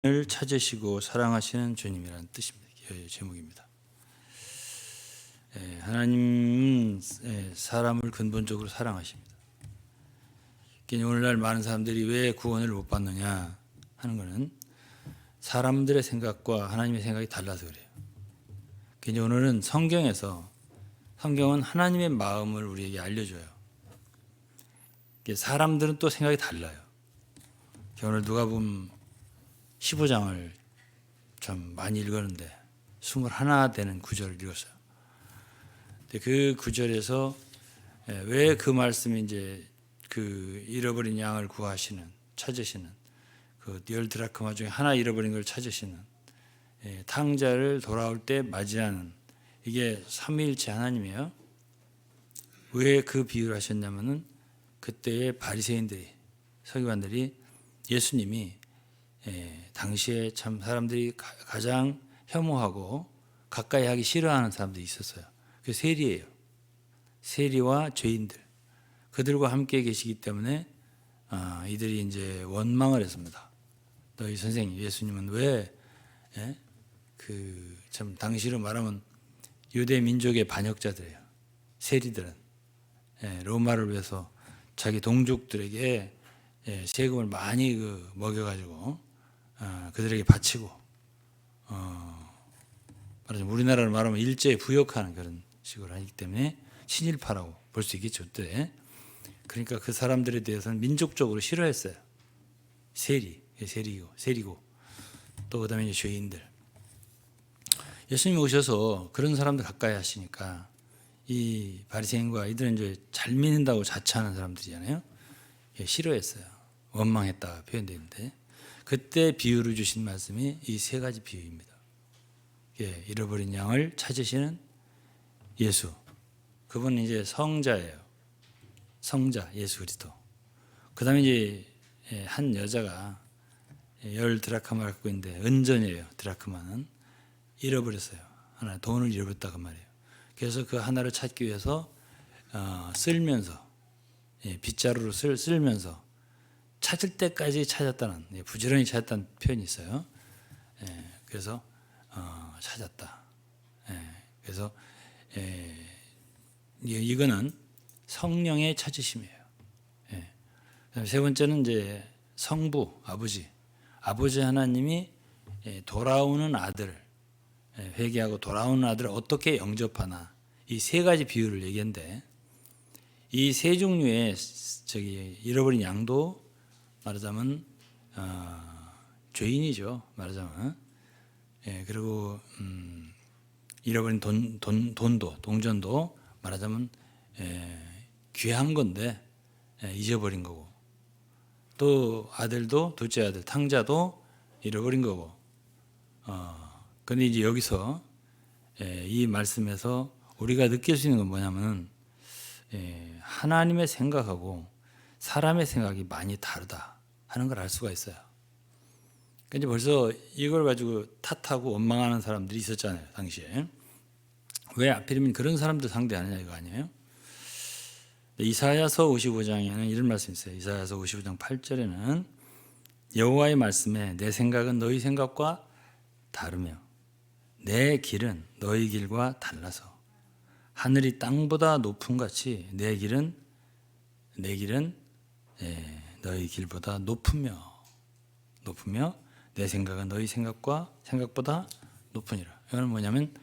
을 찾으시고 사랑하시는 주님이라는 뜻입니다. 제목입니다. 하나님은 사람을 근본적으로 사랑하십니다. 오늘날 많은 사람들이 왜 구원을 못 받느냐 하는 것은 사람들의 생각과 하나님의 생각이 달라서 그래요. 오늘은 성경은 하나님의 마음을 우리에게 알려줘요. 사람들은 또 생각이 달라요. 오늘 누가복음 15장을 참 많이 읽었는데 21 되는 구절을 읽었어요. 근데 그 구절에서 왜 그 말씀이 이제 그 잃어버린 양을 찾으시는 그 10드라크마 중에 하나 잃어버린 걸 찾으시는 탕자를 돌아올 때 맞이하는 이게 삼위일체 하나님이에요. 왜 그 비유를 하셨냐면은 그때의 바리새인들이 서기관들이 예수님이 당시에 참 사람들이 가장 혐오하고 가까이 하기 싫어하는 사람들이 있었어요. 그 세리예요. 세리와 죄인들. 그들과 함께 계시기 때문에 이들이 이제 원망을 했습니다. 너희 선생님 예수님은 왜 참 당시로 말하면 유대 민족의 반역자들이에요. 세리들은 로마를 위해서 자기 동족들에게 세금을 많이 먹여가지고 그들에게 바치고 말하자면 우리나라로 말하면 일제에 부역하는 그런 식으로 하기 때문에 친일파라고 볼 수 있겠죠. 그때. 그러니까 그 사람들에 대해서는 민족적으로 싫어했어요. 세리고 또 그다음에 이제 죄인들. 예수님이 오셔서 그런 사람들 가까이 하시니까 이 바리새인과 이들은 이제 잘 믿는다고 자처하는 사람들이잖아요. 싫어했어요. 원망했다 표현되는데 그때 비유를 주신 말씀이 이 세 가지 비유입니다. 잃어버린 양을 찾으시는 예수. 그분은 이제 성자예요. 성자 예수 그리스도. 그다음에 이제 한 여자가 10드라크마를 갖고 있는데 은전이에요. 드라크마는 잃어버렸어요. 하나 돈을 잃어버렸다고 말이에요. 그래서 그 하나를 찾기 위해서 쓸면서 빗자루로 쓸면서 찾을 때까지 찾았다는 부지런히 찾았다는 표현이 있어요. 그래서 찾았다. 그래서 이거는 성령의 찾으심이에요. 세 번째는 이제 성부 아버지 하나님이 돌아오는 아들 회개하고 돌아오는 아들을 어떻게 영접하나 이 세 가지 비유를 얘기했는데 이 세 종류의 잃어버린 양도 말하자면 죄인이죠. 말하자면 그리고 잃어버린 동전도 말하자면 귀한 건데 잊어버린 거고 또 아들도 둘째 아들 탕자도 잃어버린 거고 그런데 이제 여기서 이 말씀에서 우리가 느낄 수 있는 건 뭐냐면 하나님의 생각하고 사람의 생각이 많이 다르다 하는 걸 알 수가 있어요. 그러니까 이제 벌써 이걸 가지고 탓하고 원망하는 사람들이 있었잖아요. 당시에. 왜 하필이면 그런 사람들 상대하느냐 이거 아니에요? 이사야서 55장에는 이런 말씀이 있어요. 이사야서 55장 8절에는 여호와의 말씀에 내 생각은 너희 생각과 다르며 내 길은 너희 길과 달라서 하늘이 땅보다 높음 같이 내 길은 너희 길보다 높으며 내 생각은 너희 생각보다 높으니라. 이거는 뭐냐면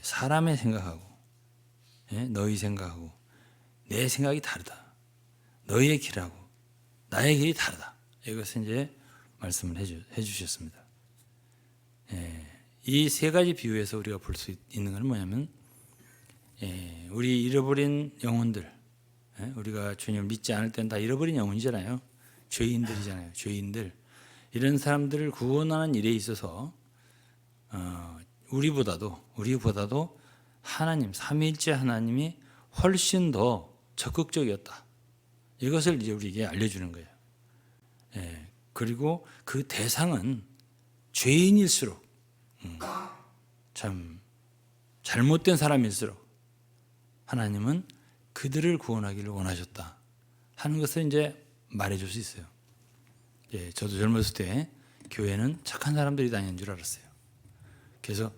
사람의 생각하고 너희 생각하고 내 생각이 다르다. 너희의 길하고 나의 길이 다르다. 이것을 이제 말씀을 해주셨습니다. 이 세 가지 비유에서 우리가 볼 수 있는 것은 뭐냐면 우리 잃어버린 영혼들 우리가 주님을 믿지 않을 때는 다 잃어버린 영혼이잖아요. 죄인들이잖아요. 죄인들. 이런 사람들을 구원하는 일에 있어서 우리보다도 하나님 삼위일체 하나님이 훨씬 더 적극적이었다. 이것을 이제 우리에게 알려주는 거예요. 그리고 그 대상은 죄인일수록 참 잘못된 사람일수록 하나님은 그들을 구원하기를 원하셨다 하는 것을 이제 말해줄 수 있어요. 저도 젊었을 때 교회는 착한 사람들이 다니는 줄 알았어요. 그래서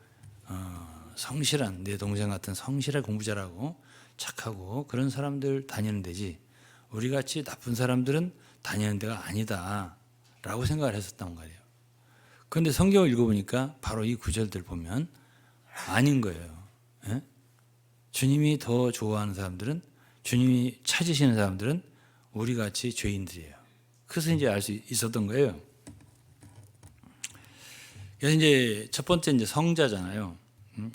성실한 내 동생 같은 성실한 공부 잘하고 착하고 그런 사람들 다니는 데지 우리 같이 나쁜 사람들은 다니는 데가 아니다라고 생각을 했었단 말이에요. 그런데 성경을 읽어보니까 바로 이 구절들 보면 아닌 거예요. 예? 주님이 더 좋아하는 사람들은 주님이 찾으시는 사람들은 우리 같이 죄인들이에요. 그래서 이제 알 수 있었던 거예요. 그래서 이제 첫 번째 이제 성자잖아요.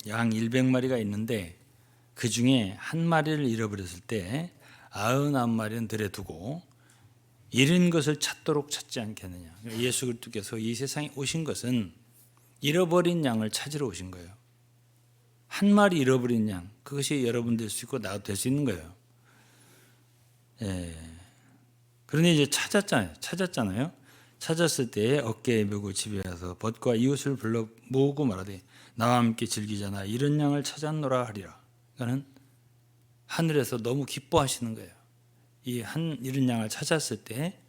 양 100마리가 있는데 그 중에 한 마리를 잃어버렸을 때 99마리는 들에 두고 잃은 것을 찾도록 찾지 않겠느냐. 예수 그리스도께서 이 세상에 오신 것은 잃어버린 양을 찾으러 오신 거예요. 한 마리 잃어버린 양, 그것이 여러분 될 수 있고 나도 될 수 있는 거예요. 예. 그런데 이제 찾았잖아요. 찾았을 때 어깨에 메고 집에 와서 벗과 이웃을 불러 모으고 말하되 나와 함께 즐기자나 이런 양을 찾았노라 하리라. 그러니까는 하늘에서 너무 기뻐하시는 거예요. 이 이런 양을 찾았을 때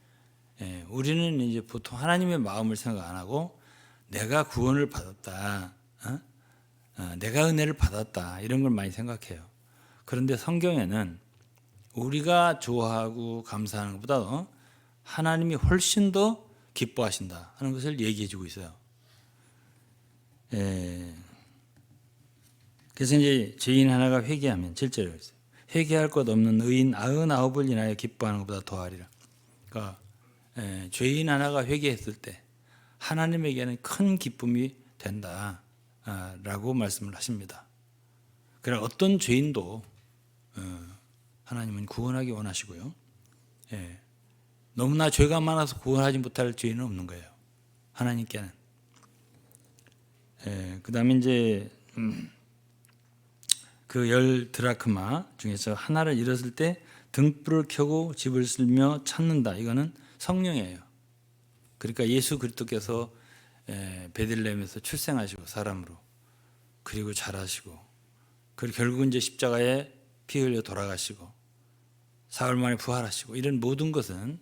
우리는 이제 보통 하나님의 마음을 생각 안 하고 내가 구원을 받았다, 내가 은혜를 받았다 이런 걸 많이 생각해요. 그런데 성경에는 우리가 좋아하고 감사하는 것보다 하나님이 훨씬 더 기뻐하신다 하는 것을 얘기해 주고 있어요. 그래서 이제 죄인 하나가 회개하면 7절에 있어요. 회개할 것 없는 의인 99을 인하여 기뻐하는 것보다 더하리라. 그러니까 죄인 하나가 회개했을 때 하나님에게는 큰 기쁨이 된다라고 말씀을 하십니다. 그래 어떤 죄인도 하나님은 구원하기 원하시고요. 너무나 죄가 많아서 구원하지 못할 죄인은 없는 거예요. 하나님께는. 그 다음에 이제 그 10드라크마 중에서 하나를 잃었을 때 등불을 켜고 집을 쓸며 찾는다. 이거는 성령이에요. 그러니까 예수 그리스도께서 베들레헴에서 출생하시고 사람으로 그리고 자라시고 그리고 결국은 이제 십자가에 피 흘려 돌아가시고 사흘 만에 부활하시고 이런 모든 것은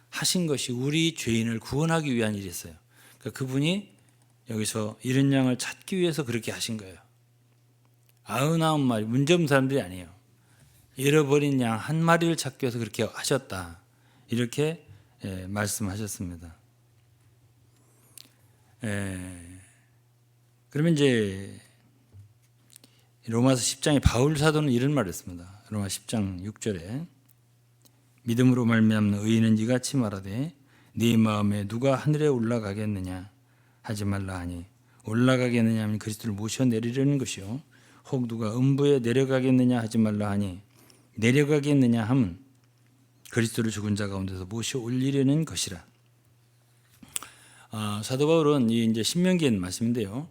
하신 것이 우리 죄인을 구원하기 위한 일이었어요. 그러니까 그분이 여기서 잃은 양을 찾기 위해서 그렇게 하신 거예요. 99마리 문제없는 사람들이 아니에요. 잃어버린 양 한 마리를 찾기 위해서 그렇게 하셨다. 이렇게 말씀하셨습니다. 그러면 이제 로마서 10장에 바울 사도는 이런 말을 했습니다. 로마 10장 6절에 믿음으로 말미암는 의인은 이같이 말하되 네 마음에 누가 하늘에 올라가겠느냐 하지 말라 하니 올라가겠느냐 하면 그리스도를 모셔 내리려는 것이요 혹 누가 음부에 내려가겠느냐 하지 말라 하니 내려가겠느냐 하면 그리스도를 죽은 자 가운데서 모셔 올리려는 것이라. 사도 바울은 이 이제 신명기의 말씀인데요.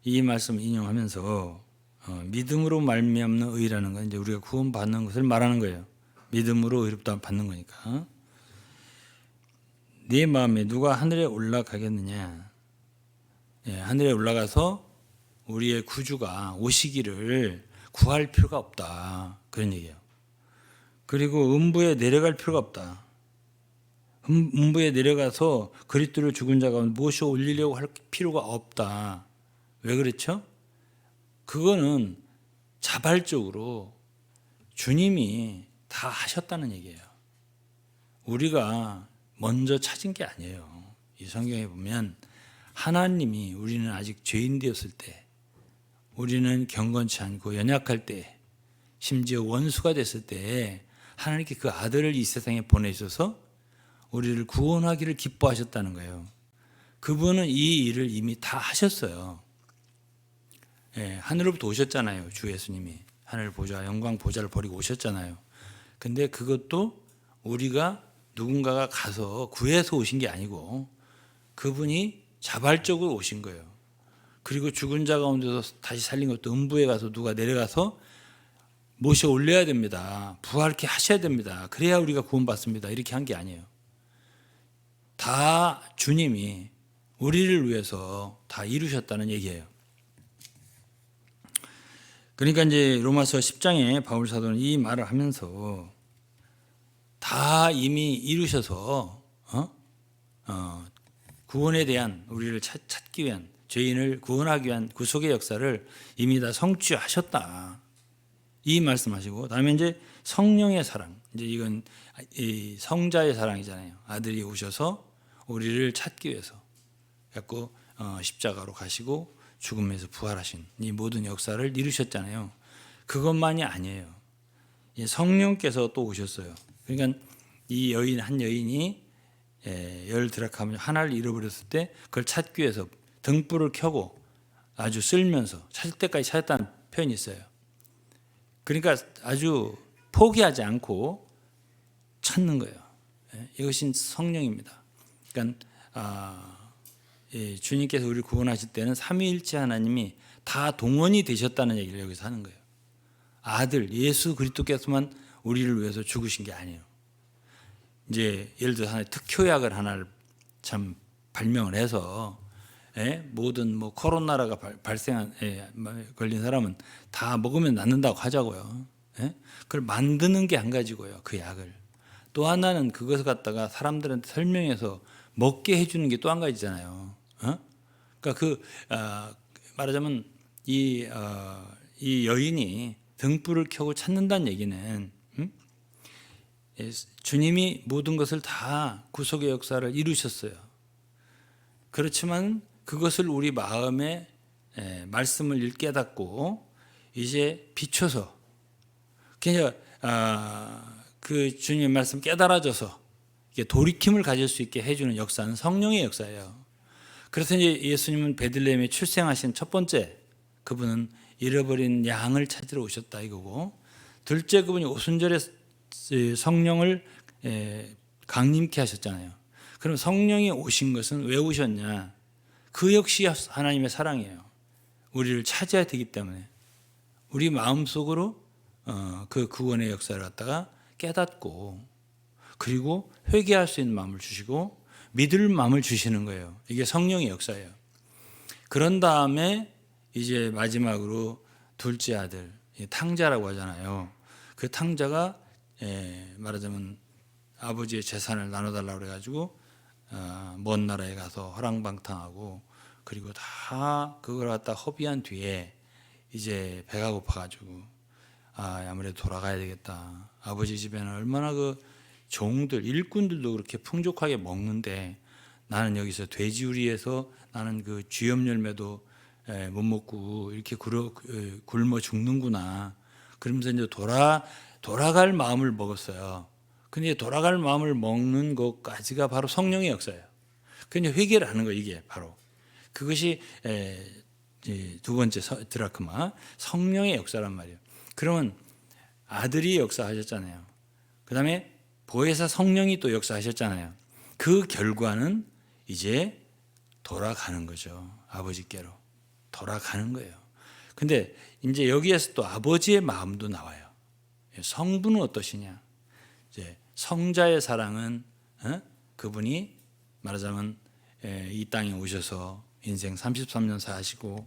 이 말씀을 인용하면서 믿음으로 말미암는 의라는 건 이제 우리가 구원받는 것을 말하는 거예요. 믿음으로 의롭다 받는 거니까. 네 마음에 누가 하늘에 올라가겠느냐? 하늘에 올라가서 우리의 구주가 오시기를 구할 필요가 없다. 그런 얘기예요. 그리고 음부에 내려갈 필요가 없다. 음부에 내려가서 그리스도를 죽은 자 가운데 모셔 올리려고 할 필요가 없다. 왜 그렇죠? 그거는 자발적으로 주님이 다 하셨다는 얘기예요. 우리가 먼저 찾은 게 아니에요. 이 성경에 보면 하나님이 우리는 아직 죄인 되었을 때, 우리는 경건치 않고 연약할 때, 심지어 원수가 됐을 때 하나님께 그 아들을 이 세상에 보내셔서 우리를 구원하기를 기뻐하셨다는 거예요. 그분은 이 일을 이미 다 하셨어요. 하늘로부터 오셨잖아요. 주 예수님이 하늘 보좌, 영광 보좌를 버리고 오셨잖아요. 근데 그것도 우리가 누군가가 가서 구해서 오신 게 아니고 그분이 자발적으로 오신 거예요. 그리고 죽은 자 가운데서 다시 살린 것도 음부에 가서 누가 내려가서 모셔 올려야 됩니다. 부활케 하셔야 됩니다. 그래야 우리가 구원받습니다. 이렇게 한 게 아니에요. 다 주님이 우리를 위해서 다 이루셨다는 얘기예요. 그러니까 이제 로마서 10장에 바울 사도는 이 말을 하면서 다 이미 이루셔서 구원에 대한 우리를 찾기 위한 죄인을 구원하기 위한 구속의 역사를 이미 다 성취하셨다. 이 말씀하시고 다음에 이제 성령의 사랑. 이제 이건 이 성자의 사랑이잖아요. 아들이 오셔서 우리를 찾기 위해서 갖고 십자가로 가시고 죽음에서 부활하신 이 모든 역사를 이루셨잖아요. 그것만이 아니에요. 성령께서 또 오셨어요. 그러니까 이 한 여인이 열 드라크마 하나를 잃어버렸을 때 그걸 찾기 위해서 등불을 켜고 아주 쓸면서 찾을 때까지 찾았다는 표현이 있어요. 그러니까 아주 포기하지 않고 찾는 거예요. 이것이 성령입니다. 그러니까 주님께서 우리를 구원하실 때는 삼위일체 하나님이 다 동원이 되셨다는 얘기를 여기서 하는 거예요. 아들 예수 그리스도께서만 우리를 위해서 죽으신 게 아니에요. 이제 예를 들어 하나의 특효약을 하나를 참 발명을 해서 모든 뭐 코로나가 발생한 걸린 사람은 다 먹으면 낫는다고 하자고요. 그걸 만드는 게 한 가지고요. 그 약을 또 하나는 그것을 갖다가 사람들한테 설명해서 먹게 해주는 게 또 한 가지잖아요. 그러니까 말하자면 이 여인이 등불을 켜고 찾는다는 얘기는 주님이 모든 것을 다 구속의 역사를 이루셨어요. 그렇지만 그것을 우리 마음에 말씀을 깨닫고 이제 비춰서 그냥 그 주님의 말씀 깨달아져서 돌이킴을 가질 수 있게 해주는 역사는 성령의 역사예요. 그래서 이제 예수님은 베들레헴에 출생하신 첫 번째 그분은 잃어버린 양을 찾으러 오셨다 이거고, 둘째 그분이 오순절에 성령을 강림케 하셨잖아요. 그럼 성령이 오신 것은 왜 오셨냐? 그 역시 하나님의 사랑이에요. 우리를 찾아야 되기 때문에 우리 마음속으로 그 구원의 역사를 갖다가 깨닫고 그리고 회개할 수 있는 마음을 주시고 믿을 마음을 주시는 거예요. 이게 성령의 역사예요. 그런 다음에 이제 마지막으로 둘째 아들 탕자라고 하잖아요. 그 탕자가 말하자면 아버지의 재산을 나눠달라고 그래가지고 먼 나라에 가서 허랑방탕하고 그리고 다 그걸 갖다 허비한 뒤에 이제 배가 고파가지고 아무래도 돌아가야 되겠다. 아버지 집에는 얼마나 그 종들 일꾼들도 그렇게 풍족하게 먹는데 나는 여기서 돼지우리에서 나는 그 쥐염 열매도 못 먹고 이렇게 굶어 죽는구나. 그러면서 이제 돌아갈 마음을 먹었어요. 근데 돌아갈 마음을 먹는 것까지가 바로 성령의 역사예요. 그냥 회개를 하는 거예요. 이게 바로 그것이 두 번째 드라크마 성령의 역사란 말이에요. 그러면 아들이 역사하셨잖아요. 그 다음에 보혜사 성령이 또 역사하셨잖아요. 그 결과는 이제 돌아가는 거죠. 아버지께로 돌아가는 거예요. 근데 이제 여기에서 또 아버지의 마음도 나와요. 성부는 어떠시냐? 이제 성자의 사랑은 그분이 말하자면 이 땅에 오셔서 인생 33년 사시고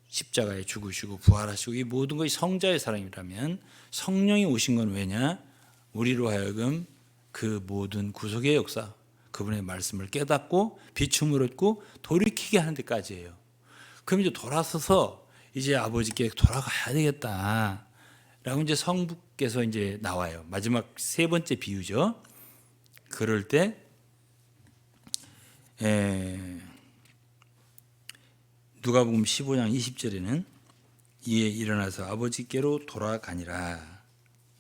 십자가에 죽으시고 부활하시고 이 모든 것이 성자의 사랑이라면 성령이 오신 건 왜냐? 우리로 하여금 그 모든 구속의 역사 그분의 말씀을 깨닫고 비춤을 얻고 돌이키게 하는 데까지예요. 그럼 이제 돌아서서 이제 아버지께 돌아가야 되겠다 라고 이제 성부께서 이제 나와요. 마지막 세 번째 비유죠. 그럴 때 누가복음 15장 20절에는 이에 일어나서 아버지께로 돌아가니라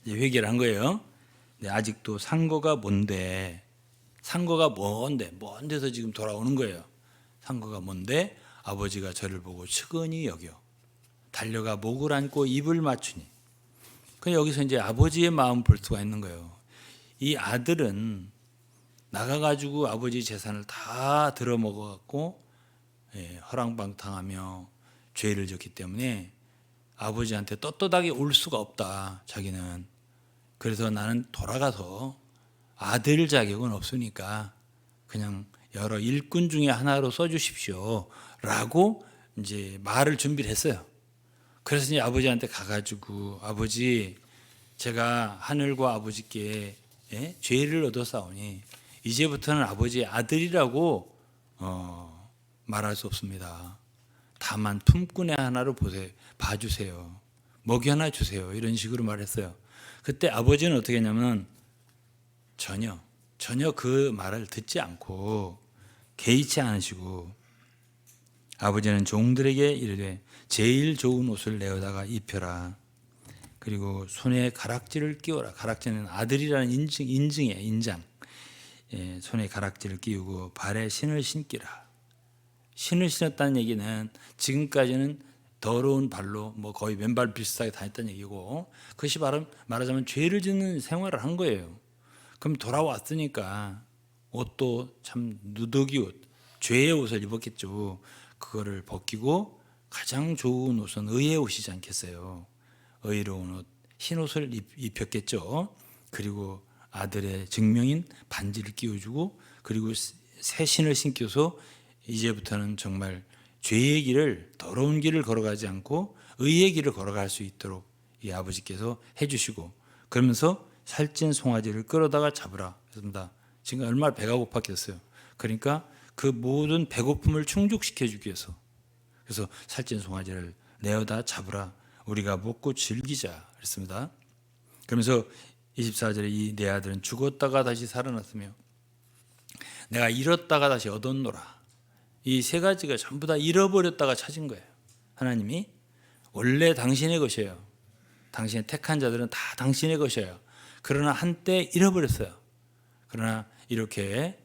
이제 회개를 한 거예요. 근데 아직도 상거가 뭔데 먼 데서 지금 돌아오는 거예요. 상거가 뭔데 아버지가 저를 보고 측은히 여겨 달려가 목을 안고 입을 맞추니. 그럼 여기서 이제 아버지의 마음 볼 수가 있는 거예요. 이 아들은 나가가지고 아버지 재산을 다 들어먹어갖고 허랑방탕하며 죄를 졌기 때문에 아버지한테 떳떳하게 올 수가 없다. 자기는. 그래서 나는 돌아가서 아들 자격은 없으니까 그냥 여러 일꾼 중에 하나로 써주십시오 라고 이제 말을 준비를 했어요. 그래서 이제 아버지한테 가가지고 아버지 제가 하늘과 아버지께 죄를 얻었사오니 이제부터는 아버지의 아들이라고 말할 수 없습니다. 다만 품꾼의 하나로 봐주세요. 먹이 하나 주세요. 이런 식으로 말했어요. 그때 아버지는 어떻게 했냐면 전혀 그 말을 듣지 않고 개의치 않으시고 아버지는 종들에게 이르되 제일 좋은 옷을 내어다가 입혀라. 그리고 손에 가락지를 끼워라. 가락지는 아들이라는 인증이에요. 인장. 손에 가락지를 끼우고 발에 신을 신기라. 신을 신었다는 얘기는 지금까지는 더러운 발로 뭐 거의 맨발 비슷하게 다녔다는 얘기고, 그것이 말하자면 죄를 짓는 생활을 한 거예요. 그럼 돌아왔으니까 옷도 참 누더기 옷, 죄의 옷을 입었겠죠. 그거를 벗기고 가장 좋은 옷은 의의 옷이지 않겠어요. 의로운 옷, 흰 옷을 입혔겠죠. 그리고 아들의 증명인 반지를 끼워주고, 그리고 새 신을 신겨서 이제부터는 정말 죄의 길을, 더러운 길을 걸어가지 않고 의의 길을 걸어갈 수 있도록 이 아버지께서 해주시고, 그러면서 살찐 송아지를 끌어다가 잡으라 했습니다. 지금 얼마나 배가 고팠겠어요. 그러니까 그 모든 배고픔을 충족시켜 주기 위해서, 그래서 살찐 송아지를 내어다 잡으라, 우리가 먹고 즐기자 그랬습니다. 그러면서 24절에 이 내 아들은 죽었다가 다시 살아났으며 내가 잃었다가 다시 얻었노라. 이 세 가지가 전부 다 잃어버렸다가 찾은 거예요. 하나님이 원래 당신의 것이에요. 당신의 택한 자들은 다 당신의 것이에요. 그러나 한때 잃어버렸어요. 그러나 이렇게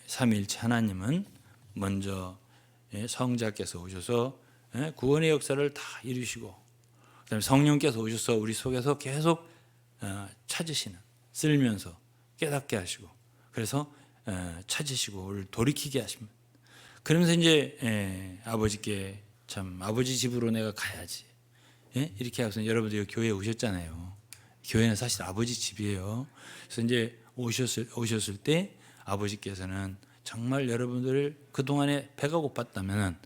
삼위일체 하나님은 먼저 성자께서 오셔서 구원의 역사를 다 이루시고, 그다음에 성령께서 오셔서 우리 속에서 계속 찾으시는, 쓸면서 깨닫게 하시고, 그래서 찾으시고 우리를 돌이키게 하십니다. 그러면서 이제 아버지께 참 아버지 집으로 내가 가야지, 이렇게 해서 여러분들 여기 교회에 오셨잖아요. 교회는 사실 아버지 집이에요. 그래서 이제 오셨을 때 아버지께서는 정말 여러분들을 그동안에 배가 고팠다면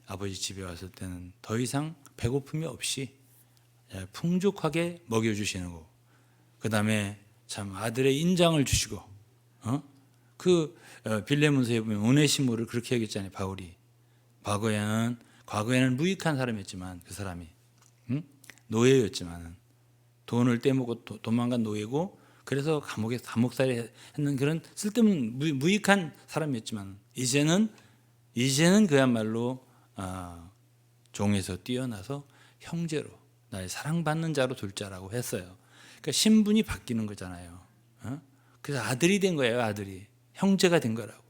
아버지 집에 왔을 때는 더 이상 배고픔이 없이 풍족하게 먹여주시는 거. 그 다음에 참 아들의 인장을 주시고, 빌레몬서에 보면 오네시모를 그렇게 얘기했잖아요. 바울이 과거에는 무익한 사람이었지만, 그 사람이 노예였지만 돈을 떼먹고 도망간 노예고, 그래서 감옥에서 감옥살이 했는 그런 쓸데없는 무익한 사람이었지만, 이제는 그야말로 종에서 뛰어나서 형제로, 나의 사랑받는 자로 둘 자라고 했어요. 그러니까 신분이 바뀌는 거잖아요. 그래서 아들이 된 거예요. 아들이 형제가 된 거라고.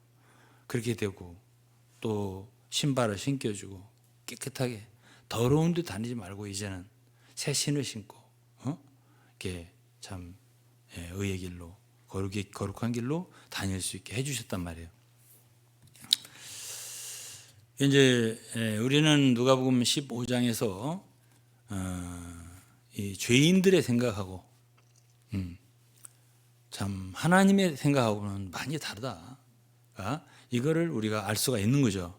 그렇게 되고, 또 신발을 신겨주고 깨끗하게 더러운 데 다니지 말고 이제는 새 신을 신고 이렇게 참 의의 길로, 거룩한 길로 다닐 수 있게 해주셨단 말이에요. 이제 우리는 누가복음 15장에서 이 죄인들의 생각하고 참 하나님의 생각하고는 많이 다르다. 이거를 우리가 알 수가 있는 거죠.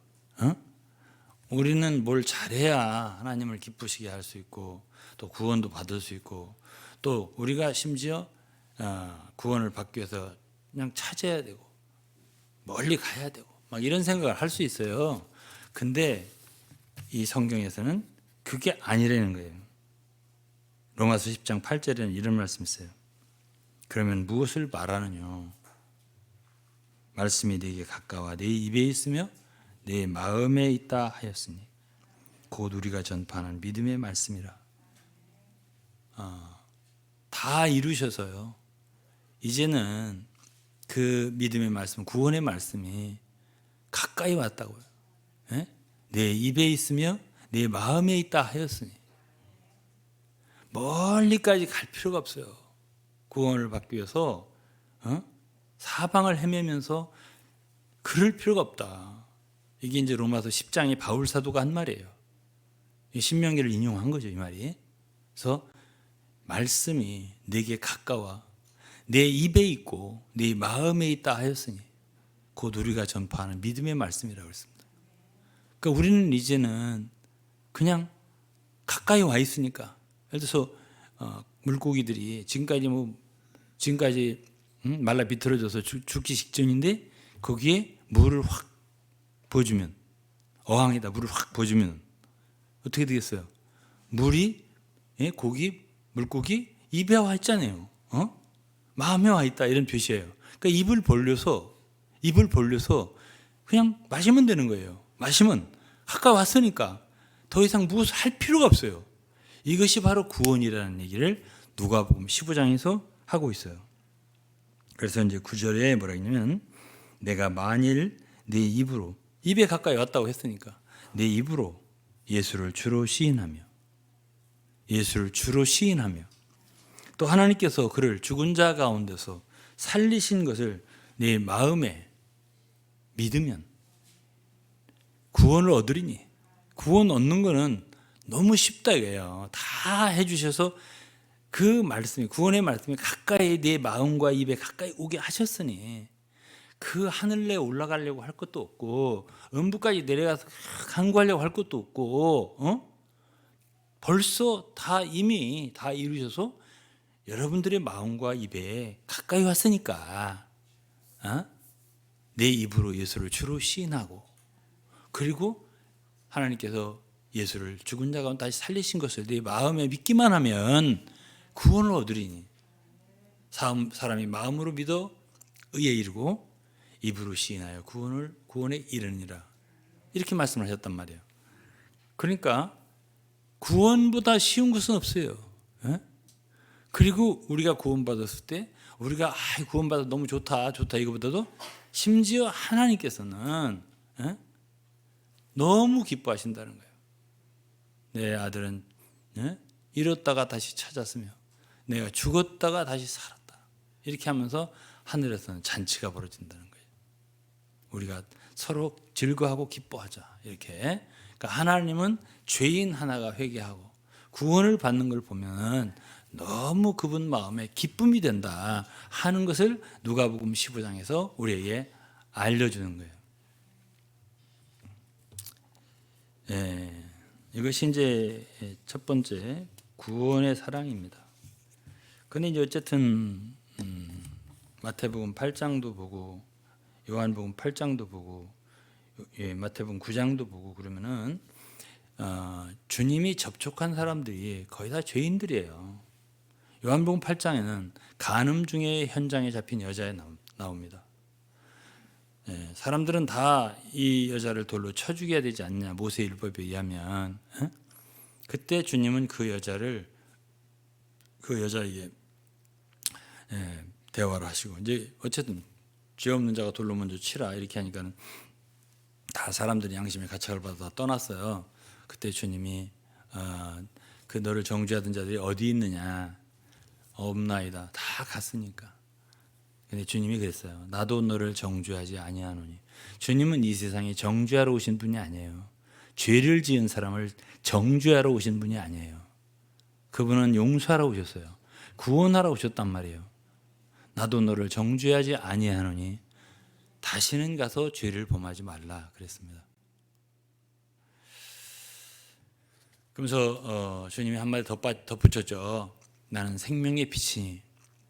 우리는 뭘 잘해야 하나님을 기쁘시게 할 수 있고, 또 구원도 받을 수 있고, 또 우리가 심지어 구원을 받기 위해서 그냥 찾아야 되고 멀리 가야 되고 막 이런 생각을 할 수 있어요. 근데 이 성경에서는 그게 아니라는 거예요. 로마서 10장 8절에는 이런 말씀이 있어요. 그러면 무엇을 말하느냐? 말씀이 네게 가까워 네 입에 있으며 네 마음에 있다 하였으니 곧 우리가 전파하는 믿음의 말씀이라. 다 이루셔서요, 이제는 그 믿음의 말씀, 구원의 말씀이 가까이 왔다고요. 내 입에 있으며 내 마음에 있다 하였으니 멀리까지 갈 필요가 없어요. 구원을 받기 위해서 사방을 헤매면서 그럴 필요가 없다. 이게 이제 로마서 10장에 바울 사도가 한 말이에요. 신명기를 인용한 거죠, 이 말이. 그래서 말씀이 내게 가까워 내 입에 있고 내 마음에 있다 하였으니 곧 우리가 전파하는 믿음의 말씀이라고 했습니다. 그러니까 우리는 이제는 그냥 가까이 와 있으니까, 예를 들어서 물고기들이 지금까지 말라 비틀어져서 죽기 직전인데 거기에 물을 확 부어주면, 어항에다 물을 확 부어주면 어떻게 되겠어요? 물이, 물고기 입에 와 있잖아요. 마음에 와 있다, 이런 표시예요. 그러니까 입을 벌려서 그냥 마시면 되는 거예요. 마시면 가까이 왔으니까 더 이상 무엇을 할 필요가 없어요. 이것이 바로 구원이라는 얘기를 누가복음 15장에서 하고 있어요. 그래서 이제 9절에 뭐라 했냐면, 내가 만일 내 입으로, 입에 가까이 왔다고 했으니까 내 입으로 예수를 주로 시인하며 또 하나님께서 그를 죽은 자 가운데서 살리신 것을 내 마음에 믿으면 구원을 얻으리니. 구원 얻는 거는 너무 쉽다 이거예요. 다 해주셔서 그 말씀이, 구원의 말씀이 가까이 내 마음과 입에 가까이 오게 하셨으니 그 하늘에 올라가려고 할 것도 없고 음부까지 내려가서 간구하려고 할 것도 없고 벌써 다 이미 다 이루셔서 여러분들의 마음과 입에 가까이 왔으니까 내 입으로 예수를 주로 시인하고, 그리고 하나님께서 예수를 죽은 자 가운데 다시 살리신 것을 내 마음에 믿기만 하면 구원을 얻으리니. 사람이 마음으로 믿어 의에 이르고 입으로 시인하여 구원에 이르니라, 이렇게 말씀하셨단 말이에요. 그러니까 구원보다 쉬운 것은 없어요. 그리고 우리가 구원받았을 때 우리가 구원받아 너무 좋다 이거보다도 심지어 하나님께서는 너무 기뻐하신다는 거예요. 내 아들은 잃었다가 다시 찾았으며 내가 죽었다가 다시 살았다, 이렇게 하면서 하늘에서는 잔치가 벌어진다는 거예요. 우리가 서로 즐거워하고 기뻐하자, 이렇게. 그러니까 하나님은 죄인 하나가 회개하고 구원을 받는 걸 보면 너무 그분 마음에 기쁨이 된다 하는 것을 누가복음 15장에서 우리에게 알려주는 거예요. 이것이 이제 첫 번째 구원의 사랑입니다. 근데 이제 어쨌든 마태복음 8장도 보고 요한복음 8장도 보고 마태복음 9장도 보고 그러면은 주님이 접촉한 사람들이 거의 다 죄인들이에요. 요한복음 8장에는 간음 중에 현장에 잡힌 여자에 나옵니다. 사람들은 다 이 여자를 돌로 쳐 죽여야 되지 않냐, 모세 율법에 의하면. 그때 주님은 그 여자에게 대화를 하시고, 이제 어쨌든 죄 없는 자가 돌로 먼저 치라, 이렇게 하니까는 다 사람들이 양심의 가책을 받아 다 떠났어요. 그때 주님이 그 너를 정죄하던 자들이 어디 있느냐, 없나이다, 다 갔으니까. 근데 주님이 그랬어요. 나도 너를 정죄하지 아니하노니. 주님은 이 세상에 정죄하러 오신 분이 아니에요. 죄를 지은 사람을 정죄하러 오신 분이 아니에요. 그분은 용서하러 오셨어요. 구원하러 오셨단 말이에요. 나도 너를 정죄하지 아니하노니 다시는 가서 죄를 범하지 말라 그랬습니다. 그러면서 주님이 한마디 덧붙였죠. 나는 생명의 빛이니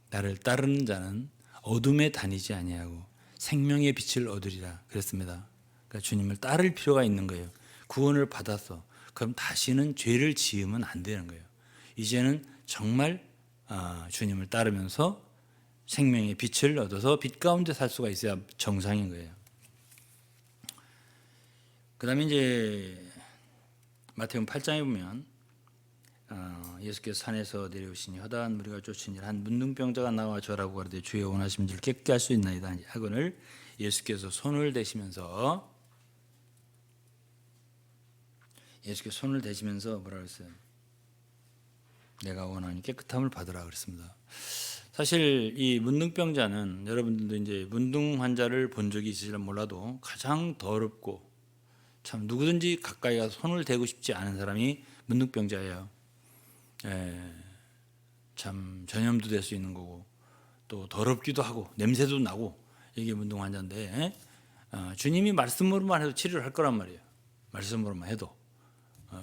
나를 따르는 자는 어둠에 다니지 아니하고 생명의 빛을 얻으리라 그랬습니다. 그러니까 주님을 따를 필요가 있는 거예요. 구원을 받았어. 그럼 다시는 죄를 지으면 안 되는 거예요. 이제는 정말 주님을 따르면서 생명의 빛을 얻어서 빛 가운데 살 수가 있어야 정상인 거예요. 그 다음에 이제 마태복음 8장에 보면 예수께서 산에서 내려오시니 허다한 무리가 쫓으니라 한 문둥병자가 나와 저라고 가르되 주여 원하시면 저를 깨끗게 할 수 있나이다 하거늘 예수께서 손을 대시면서 뭐라 그랬어요? 내가 원하니 깨끗함을 받으라 그랬습니다. 사실 이 문둥병자는 여러분들도 이제 문둥 환자를 본 적이 있으실지 몰라도 가장 더럽고 참 누구든지 가까이 가서 손을 대고 싶지 않은 사람이 문둥병자예요. 참 전염도 될 수 있는 거고 또 더럽기도 하고 냄새도 나고 이게 문둥 환자인데 주님이 말씀으로만 해도 치료를 할 거란 말이에요. 말씀으로만 해도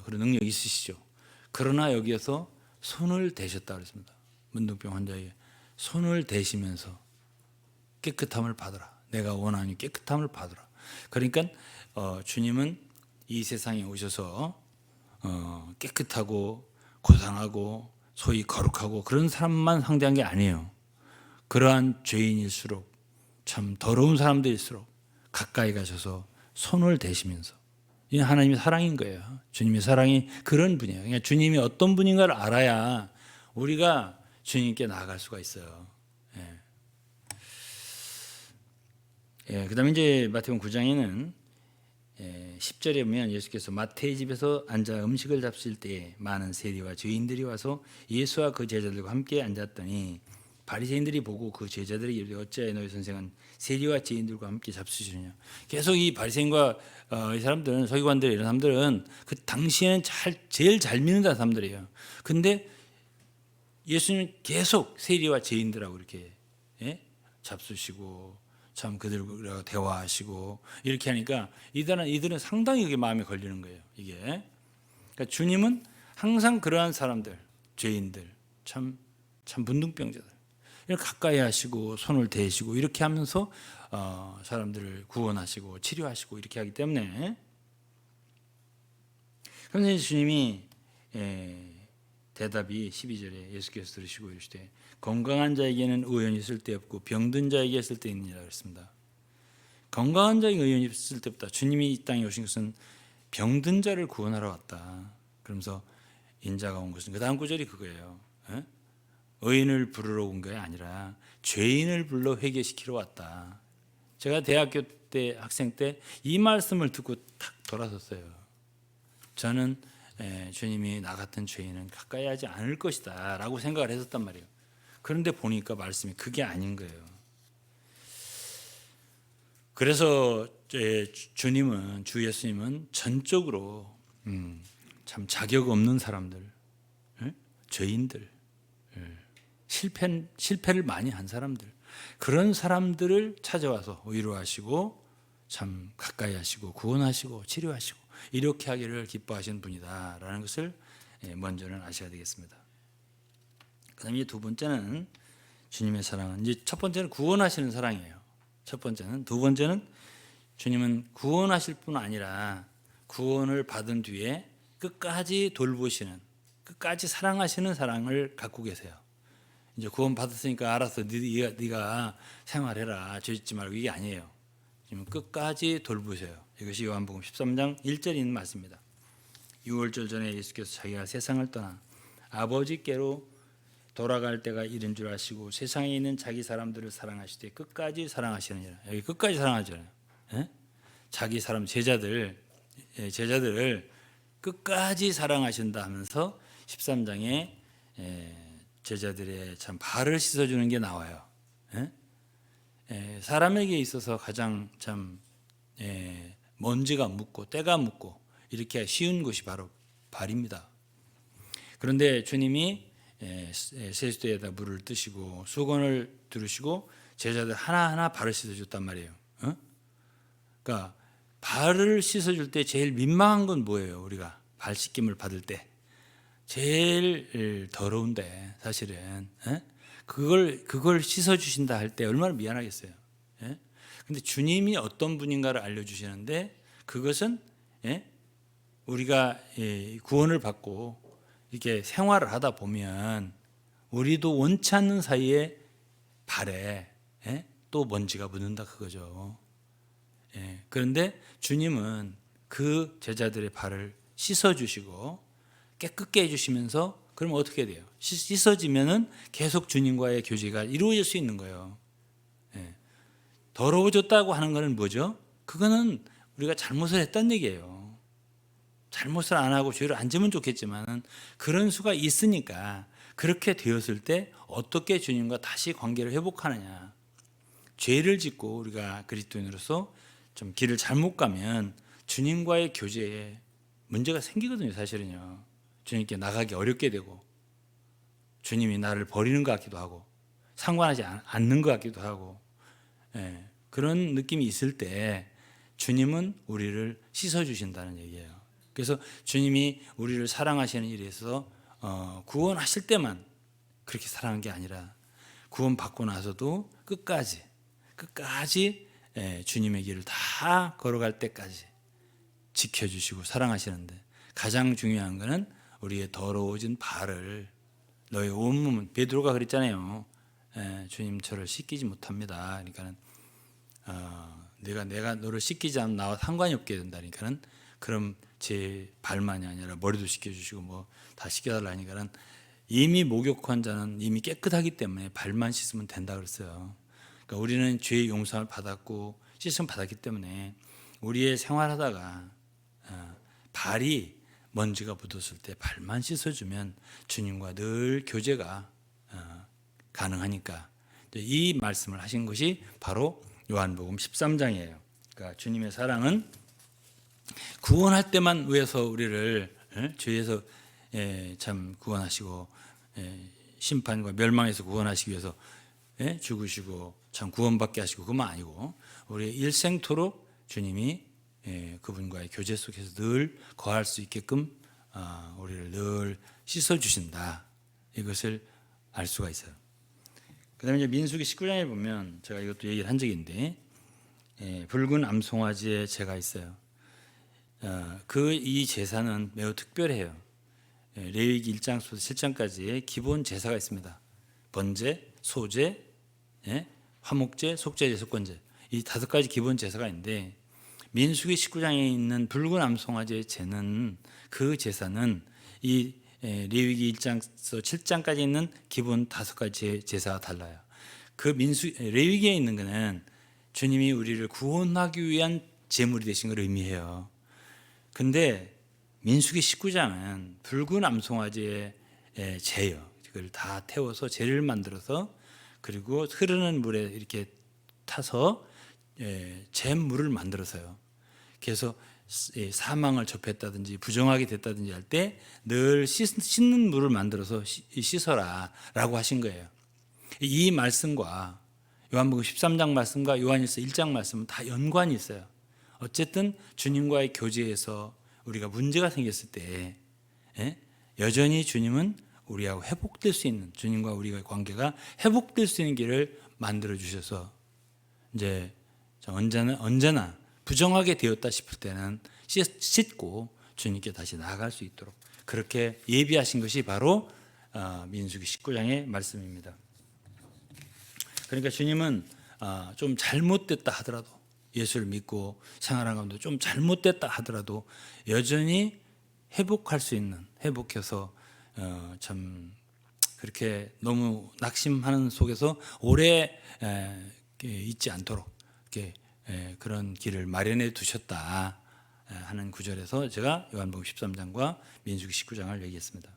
그런 능력이 있으시죠. 그러나 여기에서 손을 대셨다 그랬습니다. 문둥병 환자에게 손을 대시면서 깨끗함을 받으라. 내가 원하는 깨끗함을 받으라. 그러니까 주님은 이 세상에 오셔서 깨끗하고 고상하고 소위 거룩하고 그런 사람만 상대한 게 아니에요. 그러한 죄인일수록 참 더러운 사람들일수록 가까이 가셔서 손을 대시면서, 이 하나님의 사랑인 거예요. 주님의 사랑이 그런 분이에요. 그러니까 주님이 어떤 분인가를 알아야 우리가 주님께 나아갈 수가 있어요. 그다음에 이제 마태복음 9장에는 10절에 보면 예수께서 마태의 집에서 앉아 음식을 잡수실 때에 많은 세리와 죄인들이 와서 예수와 그 제자들과 함께 앉았더니 바리새인들이 보고 그 제자들에게 이르되 어찌하여 너희 선생은 세리와 죄인들과 함께 잡수시느냐. 계속 이 바리새인과 이 사람들은, 서기관들 이런 사람들은 그 당시에는 제일 잘 믿는다는 사람들이에요. 근데 예수님은 계속 세리와 죄인들하고 이렇게 잡수시고 참 그들과 대화하시고 이렇게 하니까 이들은 상당히 그게 마음에 걸리는 거예요. 이게 그러니까 주님은 항상 그러한 사람들, 죄인들, 참 문둥병자들 이렇게 가까이 하시고 손을 대시고 이렇게 하면서 사람들을 구원하시고 치료하시고 이렇게 하기 때문에, 그런데 주님이 대답이 12절에 예수께서 들으시고 이르시되 건강한 자에게는 의원이 있을 때 없고 병든 자에게 있을 때 있느니라 그랬습니다. 건강한 자에게 의원이 있을 때보다 주님이 이 땅에 오신 것은 병든 자를 구원하러 왔다. 그러면서 인자가 온 것은, 그 다음 구절이 그거예요. 의인을 부르러 온 게 아니라 죄인을 불러 회개시키러 왔다. 제가 대학교 때 학생 때 이 말씀을 듣고 탁 돌아섰어요. 저는 주님이 나 같은 죄인은 가까이 하지 않을 것이다 라고 생각을 했었단 말이에요. 그런데 보니까 말씀이 그게 아닌 거예요. 그래서 주님은, 주 예수님은 전적으로 참 자격 없는 사람들, 죄인들, 실패를 많이 한 사람들, 그런 사람들을 찾아와서 위로하시고 참 가까이 하시고 구원하시고 치료하시고 이렇게 하기를 기뻐하시는 분이다라는 것을 먼저는 아셔야 되겠습니다. 그다음에 두 번째는 주님의 사랑은, 이제 첫 번째는 구원하시는 사랑이에요. 첫 번째는. 두 번째는 주님은 구원하실 뿐 아니라 구원을 받은 뒤에 끝까지 돌보시는, 끝까지 사랑하시는 사랑을 갖고 계세요. 이제 구원 받았으니까 알았어, 네가 생활해라, 죄 짓지 말고, 이게 아니에요. 주님은 끝까지 돌보셔요. 이것이 요한복음 13장 1절에 있는 말씀입니다. 유월절 전에 예수께서 자기가 세상을 떠나 아버지께로 돌아갈 때가 이른 줄 아시고 세상에 있는 자기 사람들을 사랑하시되 끝까지 사랑하시느니라. 여기 끝까지 사랑하잖아요. 자기 사람 제자들을 끝까지 사랑하신다 하면서 13장에 제자들의 참 발을 씻어주는 게 나와요. 사람에게 있어서 가장 참 먼지가 묻고 때가 묻고 이렇게 쉬운 것이 바로 발입니다. 그런데 주님이 세수대에다 물을 뜨시고 수건을 두르시고 제자들 하나하나 발을 씻어줬단 말이에요. 그러니까 발을 씻어줄 때 제일 민망한 건 뭐예요? 우리가 발 씻김을 받을 때 제일 더러운데 사실은 그걸 씻어주신다 할 때 얼마나 미안하겠어요. 근데 주님이 어떤 분인가를 알려주시는데, 그것은 우리가 구원을 받고 이렇게 생활을 하다 보면 우리도 원치 않는 사이에 발에 또 먼지가 묻는다 그거죠. 그런데 주님은 그 제자들의 발을 씻어주시고 깨끗게 해주시면서, 그러면 어떻게 돼요? 씻어지면은 계속 주님과의 교제가 이루어질 수 있는 거예요. 더러워졌다고 하는 것은 뭐죠? 그거는 우리가 잘못을 했다는 얘기예요. 잘못을 안 하고 죄를 안 지면 좋겠지만 그런 수가 있으니까, 그렇게 되었을 때 어떻게 주님과 다시 관계를 회복하느냐. 죄를 짓고 우리가 그리스도인으로서 좀 길을 잘못 가면 주님과의 교제에 문제가 생기거든요. 사실은요. 주님께 나가기 어렵게 되고 주님이 나를 버리는 것 같기도 하고 상관하지 않는 것 같기도 하고, 그런 느낌이 있을 때 주님은 우리를 씻어주신다는 얘기예요. 그래서 주님이 우리를 사랑하시는 일에 있어서 구원하실 때만 그렇게 사랑한 게 아니라 구원받고 나서도 끝까지 주님의 길을 다 걸어갈 때까지 지켜주시고 사랑하시는데, 가장 중요한 것은 우리의 더러워진 발을, 너의 온몸은, 베드로가 그랬잖아요. 주님 저를 씻기지 못합니다. 그러니까는 내가 너를 씻기지 않으면 나와 상관이 없게 된다니까는, 그럼 제 발만이 아니라 머리도 씻겨주시고 뭐 다 씻겨달라니까는, 이미 목욕한 자는 이미 깨끗하기 때문에 발만 씻으면 된다 그랬어요. 그러니까 우리는 죄의 용서를 받았고 씻음 받았기 때문에 우리의 생활하다가 발이 먼지가 묻었을 때 발만 씻어주면 주님과 늘 교제가 가능하니까, 이 말씀을 하신 것이 바로 요한복음 13장이에요. 그러니까 주님의 사랑은 구원할 때만 위해서 우리를 죄에서 참 구원하시고 심판과 멸망에서 구원하시기 위해서 죽으시고 참 구원받게 하시고, 그만 아니고 우리의 일생토록 주님이 그분과의 교제 속에서 늘 거할 수 있게끔 우리를 늘 씻어주신다, 이것을 알 수가 있어요. 그 다음에 이제 민수기 19장에 보면, 제가 이것도 얘기를 한 적이 있는데, 붉은 암송아지의 제가 있어요. 이 제사는 매우 특별해요. 레위기 1장부터 7장까지의 기본 제사가 있습니다. 번제, 소제, 화목제, 속죄제, 속건제, 이 5가지 기본 제사가 있는데, 민수기 19장에 있는 붉은 암송아지의 제는, 그 제사는 이 레위기 1장에서 7장까지 있는 기본 5가지 제사가 달라요. 레위기에 있는 것은 주님이 우리를 구원하기 위한 제물이 되신 걸 의미해요. 근데 민수기 19장은 붉은 암송아지의 제요. 그걸 다 태워서 제를 만들어서, 그리고 흐르는 물에 이렇게 타서 제물을 만들어서요. 그래서 사망을 접했다든지 부정하게 됐다든지 할 때 늘 씻는 물을 만들어서 씻어라 라고 하신 거예요. 이 말씀과 요한복음 13장 말씀과 요한일서 1장 말씀은 다 연관이 있어요. 어쨌든 주님과의 교제에서 우리가 문제가 생겼을 때 여전히 주님은 우리하고 회복될 수 있는, 주님과 우리의 관계가 회복될 수 있는 길을 만들어 주셔서, 이제 언제나 부정하게 되었다 싶을 때는 씻고 주님께 다시 나아갈 수 있도록 그렇게 예비하신 것이 바로 민수기 19장의 말씀입니다. 그러니까 주님은 좀 잘못됐다 하더라도, 예수를 믿고 생활하는 가운데 좀 잘못됐다 하더라도 여전히 회복할 수 있는, 회복해서 참 그렇게 너무 낙심하는 속에서 오래 있지 않도록 이렇게 그런 길을 마련해 두셨다 하는 구절에서 제가 요한복음 13장과 민수기 19장을 얘기했습니다.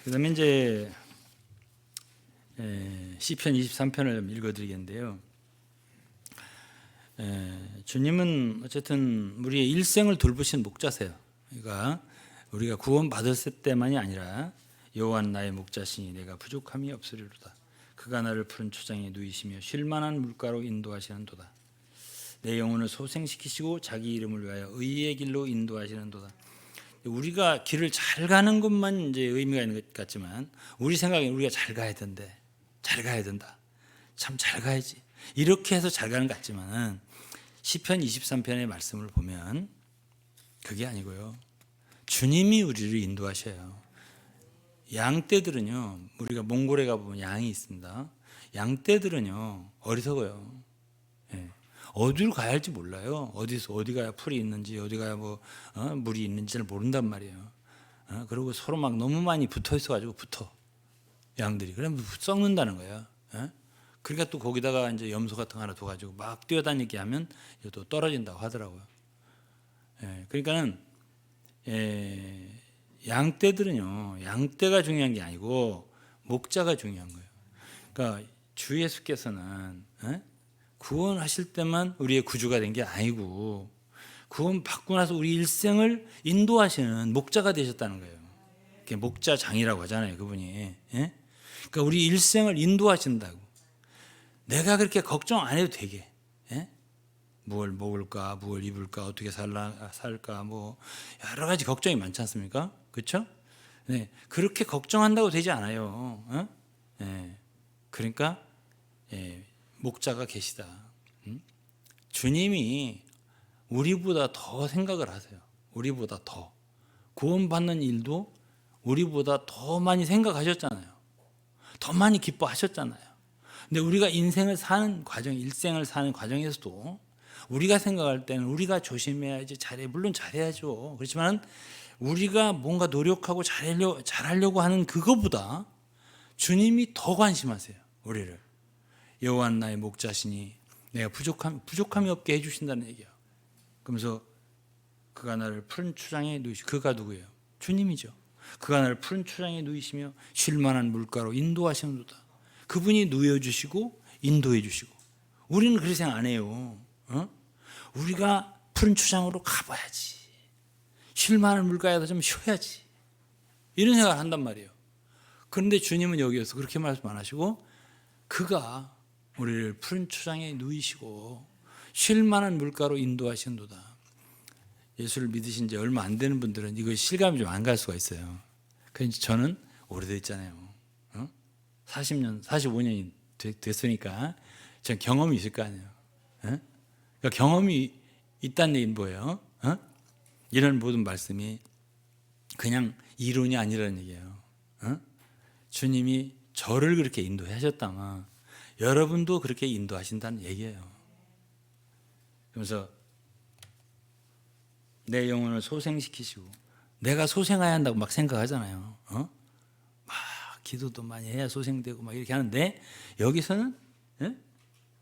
그다음에 이제 시편 23편을 읽어드리겠는데요. 주님은 어쨌든 우리의 일생을 돌보신 목자세요. 그러니까 우리가 구원받을 때만이 아니라 여호와는 나의 목자시니 내가 부족함이 없으리로다. 그가 나를 푸른 초장에 누이시며 쉴만한 물가로 인도하시는도다. 내 영혼을 소생시키시고 자기 이름을 위하여 의의 길로 인도하시는도다. 우리가 길을 잘 가는 것만 이제 의미가 있는 것 같지만, 우리 생각에 우리가 잘 가야 된대, 잘 가야 된다, 참 잘 가야지, 이렇게 해서 잘 가는 것 같지만은 시편 23편의 말씀을 보면 그게 아니고요. 주님이 우리를 인도하셔요. 양떼들은요, 우리가 몽골에 가보면 양이 있습니다. 양떼들은요 어리석어요. 어디로 가야 할지 몰라요. 어디 가야 풀이 있는지, 어디 가야 물이 있는지를 모른단 말이에요. 그리고 서로 막 너무 많이 붙어 있어가지고 양들이 그러면 썩는다는 거예요. 그러니까 또 거기다가 이제 염소 같은 거 하나 둬가지고 막 뛰어다니게 하면 또 떨어진다고 하더라고요. 그러니까는 양떼들은요, 양떼가 중요한 게 아니고 목자가 중요한 거예요. 그러니까 주 예수께서는 구원하실 때만 우리의 구주가 된 게 아니고, 구원 받고 나서 우리 일생을 인도하시는 목자가 되셨다는 거예요. 목자장이라고 하잖아요, 그분이. 그러니까 우리 일생을 인도하신다고. 내가 그렇게 걱정 안 해도 되게. 뭘 먹을까, 뭘 입을까, 어떻게 살까, 뭐 여러 가지 걱정이 많지 않습니까? 그렇죠? 네, 그렇게 걱정한다고 되지 않아요. 그러니까 목자가 계시다. 주님이 우리보다 더 생각을 하세요. 우리보다 더. 구원받는 일도 우리보다 더 많이 생각하셨잖아요. 더 많이 기뻐하셨잖아요. 근데 우리가 인생을 사는 과정, 일생을 사는 과정에서도 우리가 생각할 때는 우리가 조심해야지, 물론 잘해야죠. 그렇지만 우리가 뭔가 노력하고 잘하려고 하는 그거보다 주님이 더 관심하세요. 우리를. 여호와 나의 목자시니 내가 부족함이 없게 해주신다는 얘기예요. 그러면서 그가 나를 푸른 초장에 누이시고, 그가 누구예요? 주님이죠. 그가 나를 푸른 초장에 누이시며 쉴 만한 물가로 인도하시는도다. 그분이 누여주시고 인도해 주시고. 우리는 그렇게 생각 안 해요. 우리가 푸른 초장으로 가봐야지, 쉴 만한 물가에서 좀 쉬어야지, 이런 생각을 한단 말이에요. 그런데 주님은 여기에서 그렇게 말씀 안 하시고 그가 우리를 푸른 초장에 누이시고 쉴 만한 물가로 인도하시는도다. 예수를 믿으신 지 얼마 안 되는 분들은 이거 실감이 좀 안 갈 수가 있어요. 그런데 저는 오래됐잖아요. 40년, 45년이 됐으니까 전 경험이 있을 거 아니에요. 그러니까 경험이 있다는 얘기는 뭐예요? 이런 모든 말씀이 그냥 이론이 아니라는 얘기예요. 주님이 저를 그렇게 인도하셨다면 여러분도 그렇게 인도하신다는 얘기예요. 그래서 내 영혼을 소생시키시고, 내가 소생해야 한다고 막 생각하잖아요. 막 기도도 많이 해야 소생되고 막 이렇게 하는데 여기서는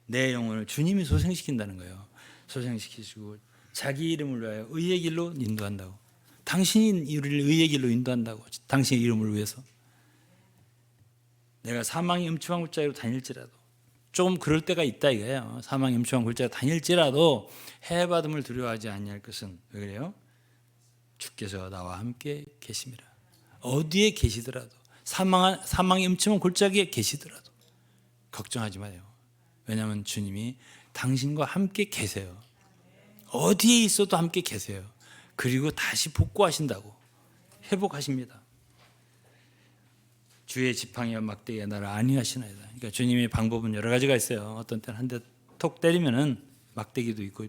내 영혼을 주님이 소생시킨다는 거예요. 소생시키시고 자기 이름을 위하여 의의 길로 인도한다고. 당신이 우리를 의의 길로 인도한다고. 당신의 이름을 위해서. 내가 사망의 음침한 골짜기로 다닐지라도, 좀 그럴 때가 있다 이거예요. 사망의 음침한 골짜기로 다닐지라도 해받음을 두려워하지 아니할 것은, 왜 그래요? 주께서 나와 함께 계심이라. 어디에 계시더라도, 사망의 음침한 골짜기에 계시더라도 걱정하지 마요. 왜냐하면 주님이 당신과 함께 계세요. 어디에 있어도 함께 계세요. 그리고 다시 복구하신다고, 회복하십니다. 주의 지팡이와 막대기가 나를 안위하시나이다. 그러니까 주님의 방법은 여러 가지가 있어요. 어떤 때는 한 대 톡 때리면은 막대기도 있고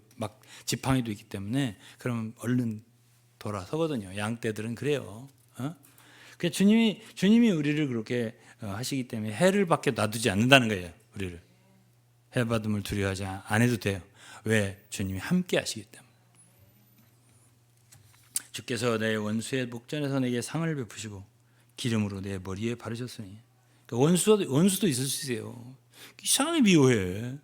지팡이도 있기 때문에 그러면 얼른 돌아서거든요. 양떼들은 그래요. 그러니까 주님이 우리를 그렇게 하시기 때문에 해를 밖에 놔두지 않는다는 거예요. 우리를 해 받음을 두려워하지 안 해도 돼요. 왜? 주님이 함께 하시기 때문에. 주께서 내 원수의 목전에서 내게 상을 베푸시고 기름으로 내 머리에 바르셨으니. 그러니까 원수도 있을 수 있어요. 이상하게 미워해.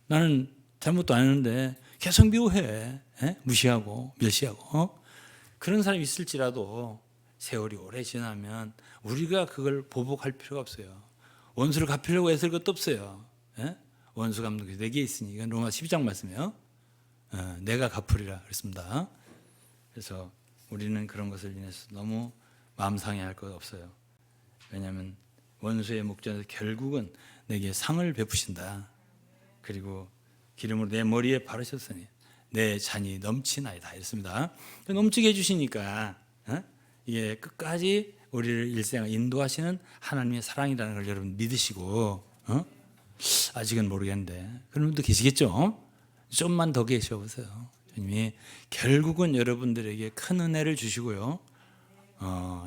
나는 잘못도 안 했는데 계속 미워해. 무시하고 멸시하고. 그런 사람이 있을지라도 세월이 오래 지나면 우리가 그걸 보복할 필요가 없어요. 원수를 갚으려고 애쓸 것도 없어요. 원수 갚는 게 내게 있으니. 이건 로마 12장 말씀이에요. 내가 갚으리라 그랬습니다. 그래서 우리는 그런 것을 인해서 너무 마음 상해할 것 없어요. 왜냐하면 원수의 목전에서 결국은 내게 상을 베푸신다. 그리고 기름으로 내 머리에 바르셨으니 내 잔이 넘치나이다 이랬습니다. 넘치게 해주시니까 이게 끝까지 우리를 일생을 인도하시는 하나님의 사랑이라는 걸 여러분 믿으시고, 아직은 모르겠는데 그런 분도 계시겠죠. 좀만 더 계셔보세요. 주님이 결국은 여러분들에게 큰 은혜를 주시고요.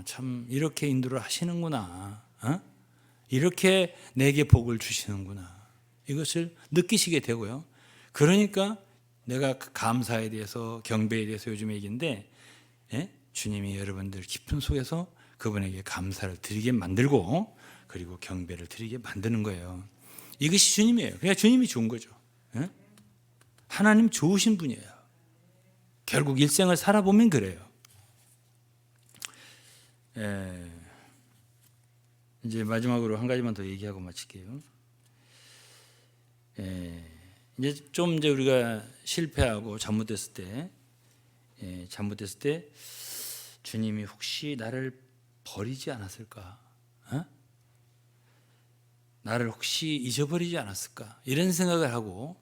참 이렇게 인도를 하시는구나. 이렇게 내게 복을 주시는구나. 이것을 느끼시게 되고요. 그러니까 내가 감사에 대해서, 경배에 대해서 요즘 얘기인데, 주님이 여러분들 깊은 속에서 그분에게 감사를 드리게 만들고 그리고 경배를 드리게 만드는 거예요. 이것이 주님이에요. 그러니까 주님이 좋은 거죠. 하나님 좋으신 분이에요. 결국 일생을 살아보면 그래요. 이제 마지막으로 한 가지만 더 얘기하고 마칠게요. 이제 우리가 실패하고 잘못됐을 때 주님이 혹시 나를 버리지 않았을까? 나를 혹시 잊어버리지 않았을까? 이런 생각을 하고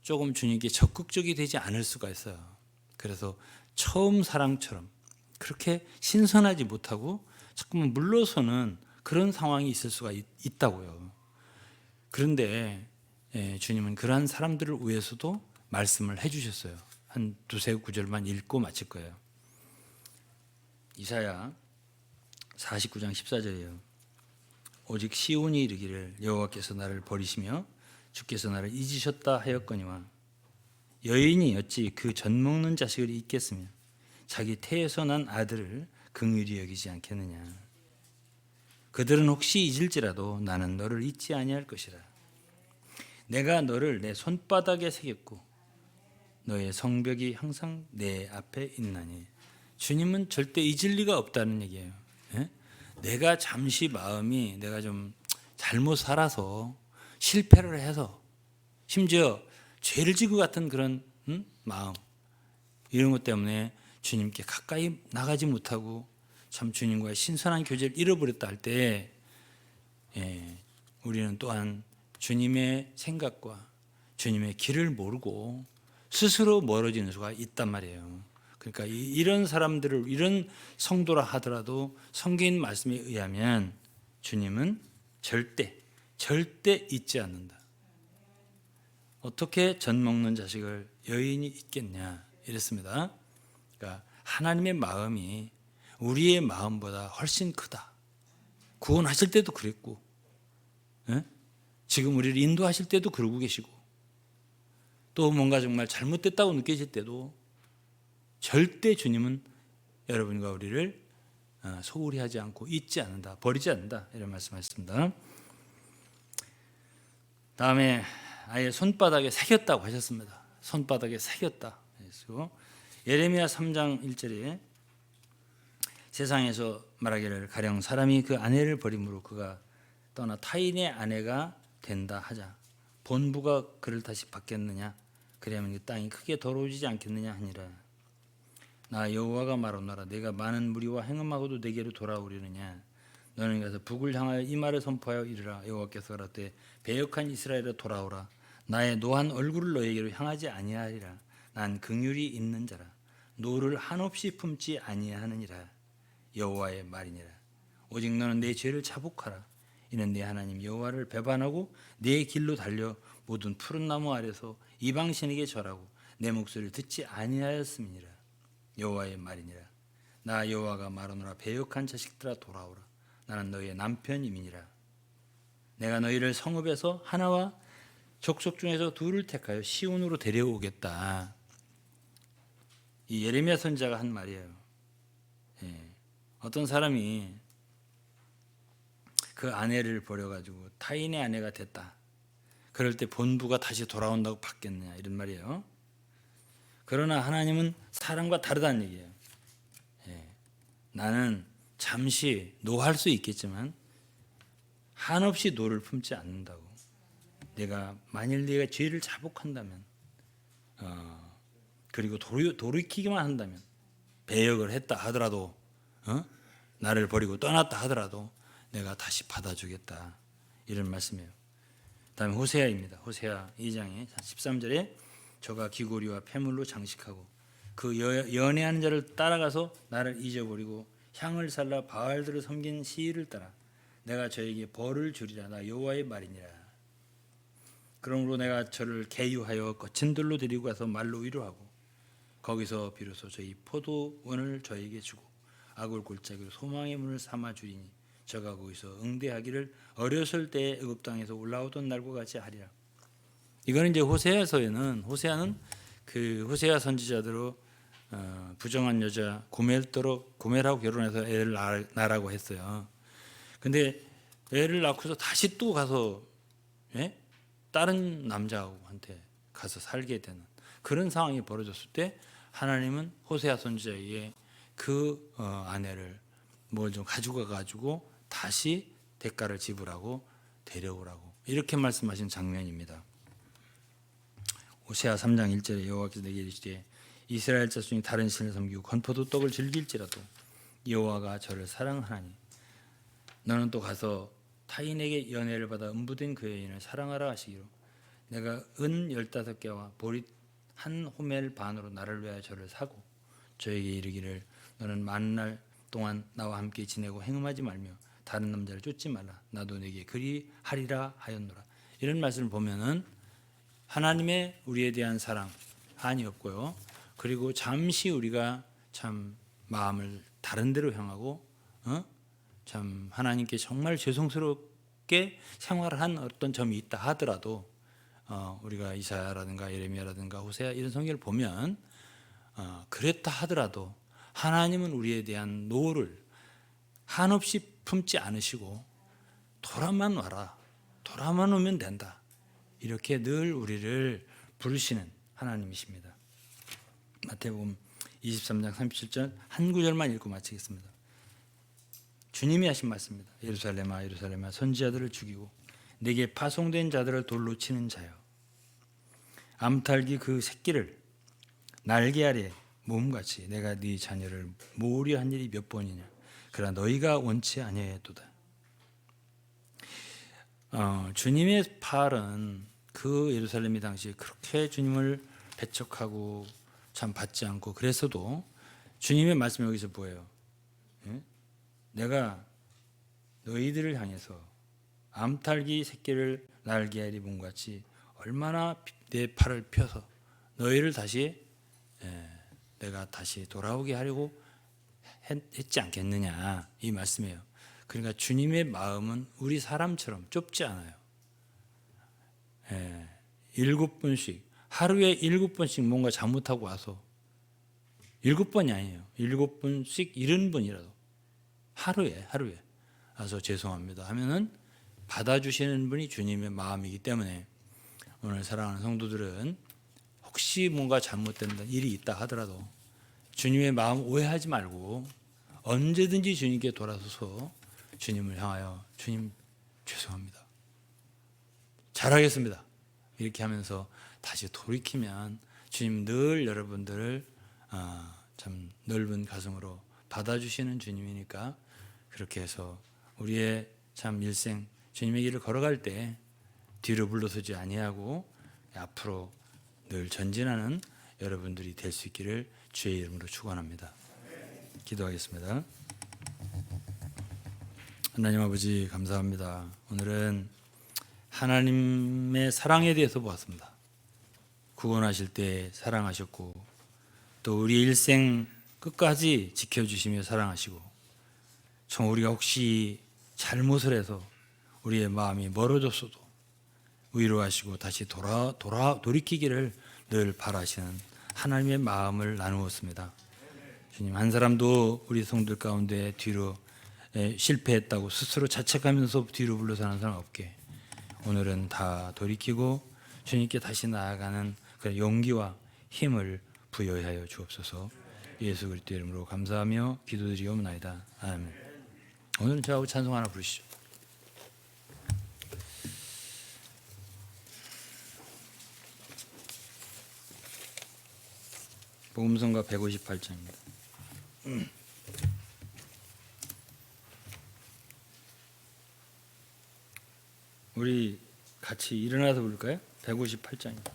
조금 주님께 적극적이 되지 않을 수가 있어요. 그래서 처음 사랑처럼 그렇게 신선하지 못하고 자꾸만 물러서는 그런 상황이 있을 수가 있다고요. 그런데 주님은 그러한 사람들을 위해서도 말씀을 해주셨어요. 한 두세 구절만 읽고 마칠 거예요. 이사야 49장 14절이에요. 오직 시온이 이르기를 여호와께서 나를 버리시며 주께서 나를 잊으셨다 하였거니와 여인이 어찌 그 젖먹는 자식을 잊겠으며 자기 태에서 난 아들을 긍휼히 여기지 않겠느냐. 그들은 혹시 잊을지라도 나는 너를 잊지 아니할 것이라. 내가 너를 내 손바닥에 새겼고 너의 성벽이 항상 내 앞에 있나니. 주님은 절대 잊을 리가 없다는 얘기예요. 예? 내가 잠시 마음이 내가 좀 잘못 살아서 실패를 해서 심지어 죄를 지고 같은 그런 마음 이런 것 때문에 주님께 가까이 나가지 못하고 참 주님과의 신선한 교제를 잃어버렸다 할 때 우리는 또한 주님의 생각과 주님의 길을 모르고 스스로 멀어지는 수가 있단 말이에요. 그러니까 이런 사람들을 이런 성도라 하더라도 성경 말씀에 의하면 주님은 절대 잊지 않는다. 어떻게 젖 먹는 자식을 여인이 잊겠냐 이랬습니다. 그러니까 하나님의 마음이 우리의 마음보다 훨씬 크다. 구원하실 때도 그랬고 지금 우리를 인도하실 때도 그러고 계시고 또 뭔가 정말 잘못됐다고 느껴질 때도 절대 주님은 여러분과 우리를 소홀히 하지 않고 잊지 않는다. 버리지 않는다. 이런 말씀하셨습니다. 다음에 아예 손바닥에 새겼다고 하셨습니다. 손바닥에 새겼다. 그래서 예레미야 3장 1절에 세상에서 말하기를 가령 사람이 그 아내를 버림으로 그가 떠나 타인의 아내가 된다 하자 본부가 그를 다시 받겠느냐. 그러면 이 땅이 크게 더러워지지 않겠느냐 하니라. 나 여호와가 말하노라. 내가 많은 무리와 행음하고도 내게로 돌아오려느냐. 너는 가서 북을 향하여 이 말을 선포하여 이르라. 여호와께서 가라되 배역한 이스라엘아 돌아오라. 나의 노한 얼굴을 너에게로 향하지 아니하리라. 난 긍휼이 있는 자라. 노를 한없이 품지 아니하느니라. 여호와의 말이니라. 오직 너는 내 죄를 자복하라. 이는 내 하나님 여호와를 배반하고 내 길로 달려 모든 푸른 나무 아래서 이방신에게 절하고 내 목소리를 듣지 아니하였음이니라. 여호와의 말이니라. 나 여호와가 말하노라. 배역한 자식들아 돌아오라. 나는 너희의 남편임이니라. 내가 너희를 성읍에서 하나와 족속 중에서 둘을 택하여 시온으로 데려오겠다. 이 예레미야 선지자가 한 말이에요. 어떤 사람이 그 아내를 버려가지고 타인의 아내가 됐다. 그럴 때 본부가 다시 돌아온다고 받겠느냐 이런 말이에요. 그러나 하나님은 사람과 다르다는 얘기예요. 나는 잠시 노할 수 있겠지만 한없이 노를 품지 않는다고. 만일 네가 죄를 자복한다면 그리고 돌이키기만 한다면 배역을 했다 하더라도 나를 버리고 떠났다 하더라도 내가 다시 받아주겠다 이런 말씀이에요. 다음에 호세아입니다. 호세아 2장에 13절에 저가 귀고리와 폐물로 장식하고 그 연애하는 자를 따라가서 나를 잊어버리고 향을 살라 바알들을 섬긴 시위를 따라 내가 저에게 벌을 주리라. 나 여호와의 말이니라. 그러므로 내가 저를 계유하여 거친 들로 데리고 가서 말로 위로하고 거기서 비로소 저희 포도원을 저에게 주고 아굴 골짜기로 소망의 문을 삼아 주리니 저가 거기서 응대하기를 어렸을 때에 애굽 땅에서 올라오던 날과 같이 하리라. 이거는 이제 호세아는 그 호세아 선지자대로 부정한 여자 고멜하고 결혼해서 애를 낳으라고 했어요. 근데 애를 낳고서 다시 또 가서 다른 남자한테 가서 살게 되는 그런 상황이 벌어졌을 때 하나님은 호세아 선지자에게 그 아내를 뭘 좀 가지고 가가지고 다시 대가를 지불하고 데려오라고 이렇게 말씀하신 장면입니다. 호세아 3장 1절에 여호와께서 내게 이르시되 이스라엘 자손이 다른 신을 섬기고 건포도 떡을 즐길지라도 여호와가 저를 사랑하나니 너는 또 가서 타인에게 연애를 받아 음부된 그 여인을 사랑하라 하시기로 내가 은 15개와 보릿 한 호멜 반으로 나를 위하여 저를 사고 저에게 이르기를 너는 많은 날 동안 나와 함께 지내고 행음하지 말며 다른 남자를 쫓지 말라. 나도 네게 그리하리라 하였노라. 이런 말씀을 보면은 하나님의 우리에 대한 사랑 한이 없고요. 그리고 잠시 우리가 참 마음을 다른 데로 향하고 참 하나님께 정말 죄송스럽게 생활한 어떤 점이 있다 하더라도 우리가 이사야라든가 예레미야라든가 호세아 이런 성경을 보면 그랬다 하더라도 하나님은 우리에 대한 노를 한없이 품지 않으시고 돌아만 와라, 돌아만 오면 된다, 이렇게 늘 우리를 부르시는 하나님이십니다. 마태복음 23장 37절 한 구절만 읽고 마치겠습니다. 주님이 하신 말씀입니다. 예루살렘아 예루살렘아 선지자들을 죽이고 내게 파송된 자들을 돌로 치는 자여, 암탉이 그 새끼를 날개 아래 몸같이 내가 네 자녀를 모으려 한 일이 몇 번이냐, 그러나 너희가 원치 아니하였도다. 주님의 팔은 그 예루살렘이 당시에 그렇게 주님을 배척하고 참 받지 않고 그래서도 주님의 말씀이 여기서 보여요. 내가 너희들을 향해서 암탉이 새끼를 날개 아래 몸같이 얼마나 내 팔을 펴서 너희를 다시 내가 다시 돌아오게 하려고 했지 않겠느냐, 이 말씀이에요. 그러니까 주님의 마음은 우리 사람처럼 좁지 않아요. 7번씩 하루에 7번씩 뭔가 잘못하고 와서 7번이 아니에요. 7번씩 70번이라도 하루에 와서 죄송합니다 하면은 받아주시는 분이 주님의 마음이기 때문에 오늘 사랑하는 성도들은 혹시 뭔가 잘못된 일이 있다 하더라도 주님의 마음 오해하지 말고 언제든지 주님께 돌아서서 주님을 향하여 주님 죄송합니다, 잘하겠습니다, 이렇게 하면서 다시 돌이키면 주님 늘 여러분들을 참 넓은 가슴으로 받아주시는 주님이니까 그렇게 해서 우리의 참 일생 주님의 길을 걸어갈 때 뒤로 물러서지 아니하고 앞으로 늘 전진하는 여러분들이 될 수 있기를 주의 이름으로 축원합니다. 기도하겠습니다. 하나님 아버지 감사합니다. 오늘은 하나님의 사랑에 대해서 보았습니다. 구원하실 때 사랑하셨고 또 우리 일생 끝까지 지켜주시며 사랑하시고 참 우리가 혹시 잘못을 해서 우리의 마음이 멀어졌어도 위로하시고 다시 돌이키기를 늘 바라시는 하나님의 마음을 나누었습니다. 주님, 한 사람도 우리 성들 가운데 뒤로 실패했다고 스스로 자책하면서 뒤로 물러서는 사람 없게 오늘은 다 돌이키고 주님께 다시 나아가는 그런 용기와 힘을 부여하여 주옵소서. 예수 그리스도 이름으로 감사하며 기도드리옵나이다. 아멘. 오늘은 저하고 찬송 하나 부르시죠. 복음성가 158장입니다. 우리 같이 일어나서 부를까요? 158장입니다.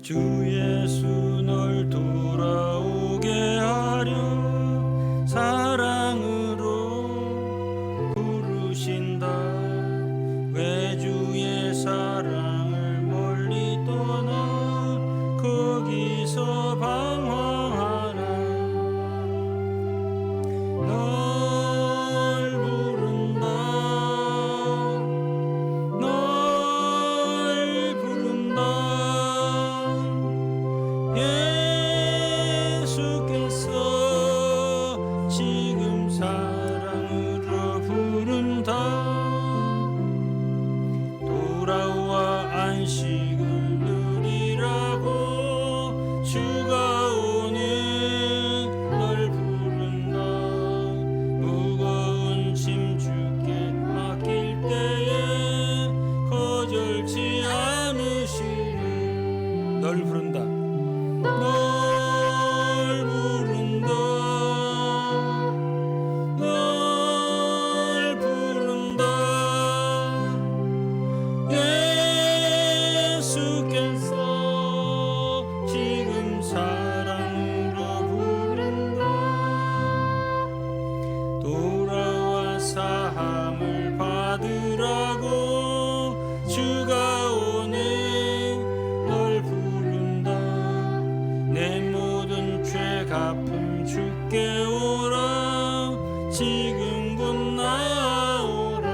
주 예수 널 돌아오게 하려 사랑으로 부르신다. 왜 주의 사랑을 멀리 떠나 거기서 방황하나. 주께 오라 지금 곧 나오라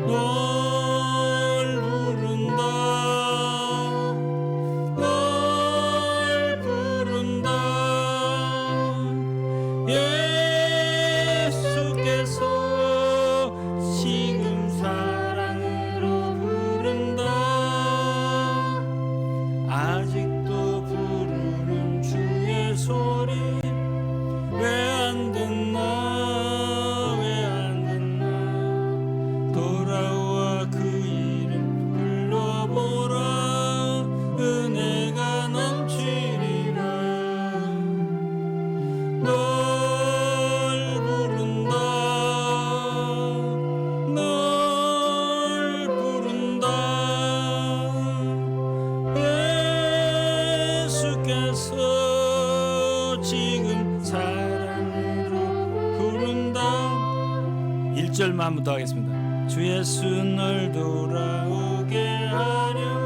널 부른다 널 부른다 예수께서 지금 사랑으로 부른다 아직도 부르는 주의 소리 왜 안 듣나 왜 안 듣나 돌아와 그 이름 불러보라 은혜가 넘치리라 널 부른다 널 부른다 예수께서 지금 사랑으로 부른다 1절만 한번 더 하겠습니다 주 예수 널 돌아오게 하려